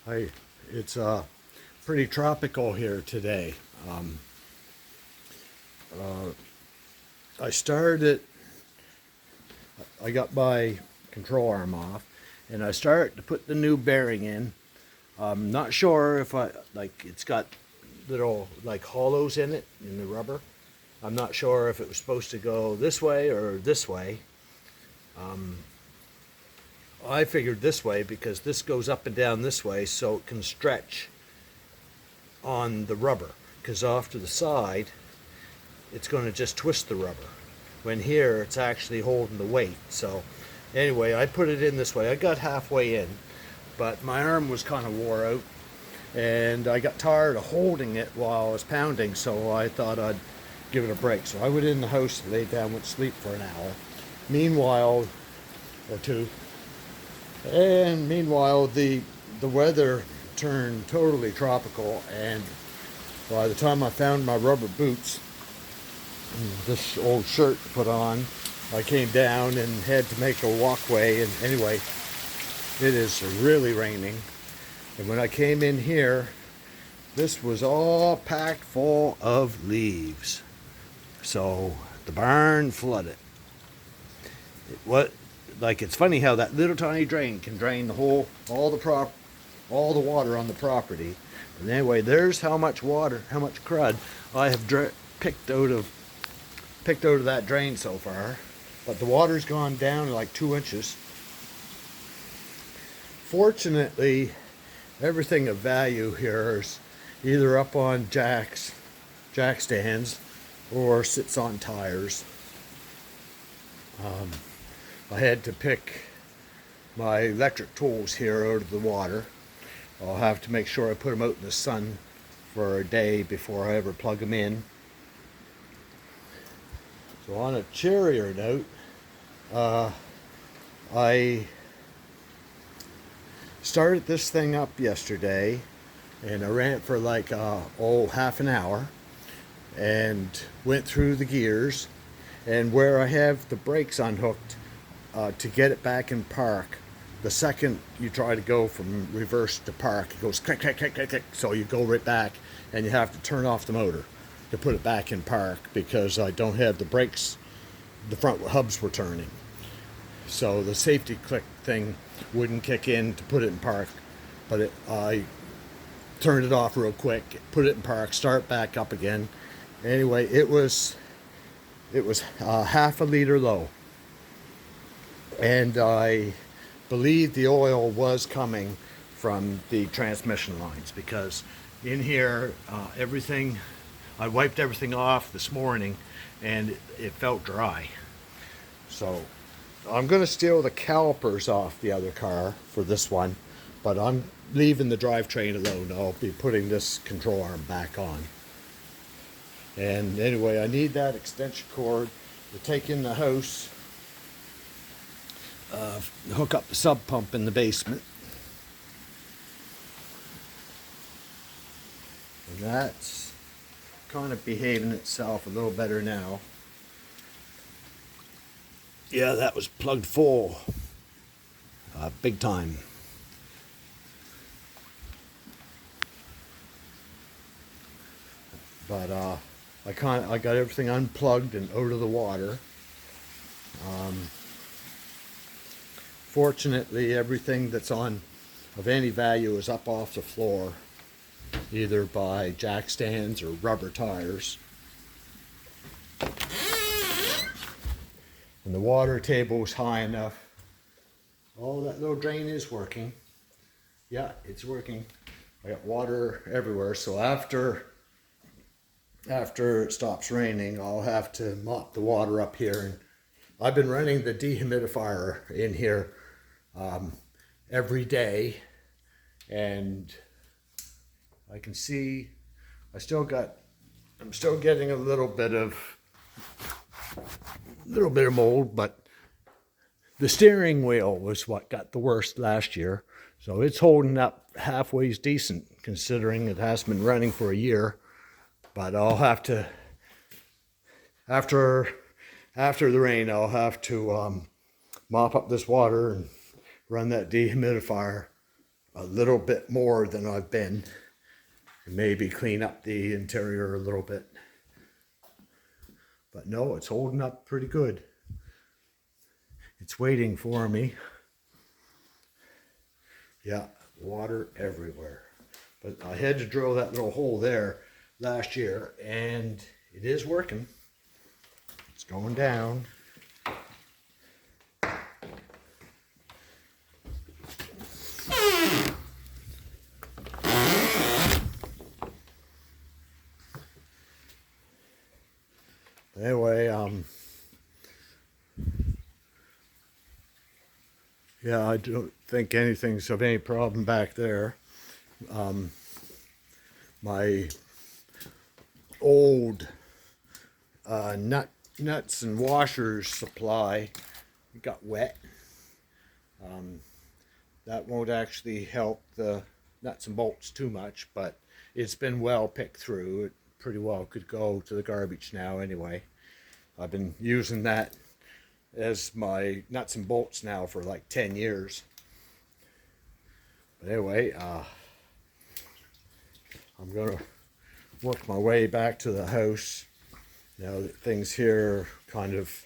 Hi, it's pretty tropical here today. Um, I started, I got my control arm off, and I started to put the new bearing in. I'm not sure if it's got little like hollows in it in the rubber. I'm not sure if it was supposed to go this way or this way. I figured this way because this goes up and down this way so it can stretch on the rubber. Because off to the side, it's going to just twist the rubber. When here, it's actually holding the weight. So anyway, I put it in this way. I got halfway in, but my arm was kind of wore out, and I got tired of holding it while I was pounding, so I thought I'd give it a break. So I went in the house, laid down, went to sleep for an hour. Meanwhile, or two, and meanwhile, the weather turned totally tropical, and by the time I found my rubber boots, this old shirt to put on, I came down and had to make a walkway. And anyway, it is really raining. And when I came in here, this was all packed full of leaves. So the barn flooded. What, like, it's funny how that little tiny drain can drain all the water on the property. And anyway, there's how much water, how much crud I have picked out of that drain so far. But the water's gone down like 2 inches. Fortunately, everything of value here is either up on jack stands or sits on tires. I had to pick my electric tools here out of the water. I'll have to make sure I put them out in the sun for a day before I ever plug them in. So on a cheerier note, I started this thing up yesterday, and I ran it for like half an hour, and went through the gears, and where I have the brakes unhooked to get it back in park. The second you try to go from reverse to park, it goes click, click, click, click, click. So you go right back, and you have to turn off the motor to put it back in park because I don't have the brakes. The front hubs were turning. So the safety click thing wouldn't kick in to put it in park. But I turned it off real quick, put it in park, start back up again. Anyway, it was half a liter low. And I believe the oil was coming from the transmission lines because in here, I wiped everything off this morning and it felt dry. So I'm going to steal the calipers off the other car for this one, but I'm leaving the drivetrain alone. I'll be putting this control arm back on. And anyway, I need that extension cord to take in the house, hook up the sub pump in the basement. And that's kind of behaving itself a little better now. Yeah, that was plugged full, big time. But I got everything unplugged and out of the water. Fortunately, everything that's of any value is up off the floor, either by jack stands or rubber tires. And the water table is high enough. Oh, that little drain is working. Yeah, it's working. I got water everywhere, so after it stops raining, I'll have to mop the water up here. And I've been running the dehumidifier in here every day, and I can see I'm still getting a little bit of mold, but the steering wheel was what got the worst last year. So it's holding up halfway decent considering it hasn't been running for a year. But I'll have to, after the rain, I'll have to mop up this water and run that dehumidifier a little bit more than I've been. Maybe clean up the interior a little bit. But no, it's holding up pretty good. It's waiting for me. Yeah, water everywhere. But I had to drill that little hole there last year, and it is working. It's going down. Anyway, yeah, I don't think anything's of any problem back there. My old nuts and washers supply got wet. That won't actually help the nuts and bolts too much, but it's been well picked through. It pretty well could go to the garbage now anyway. I've been using that as my nuts and bolts now for like 10 years. But anyway, I'm gonna work my way back to the house now that things here are kind of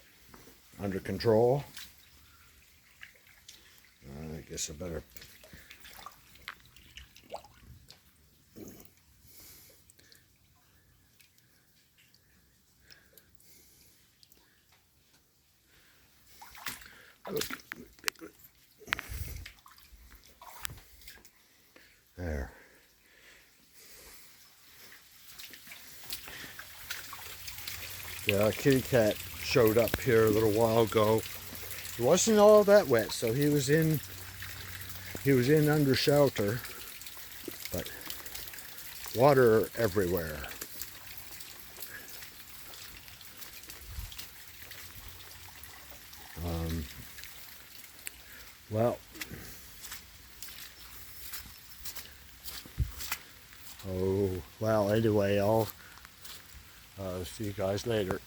under control. I guess I better there. Yeah, kitty cat showed up here a little while ago. It wasn't all that wet, so he was in under shelter, but water everywhere. Well, oh well. Anyway, I'll see you guys later.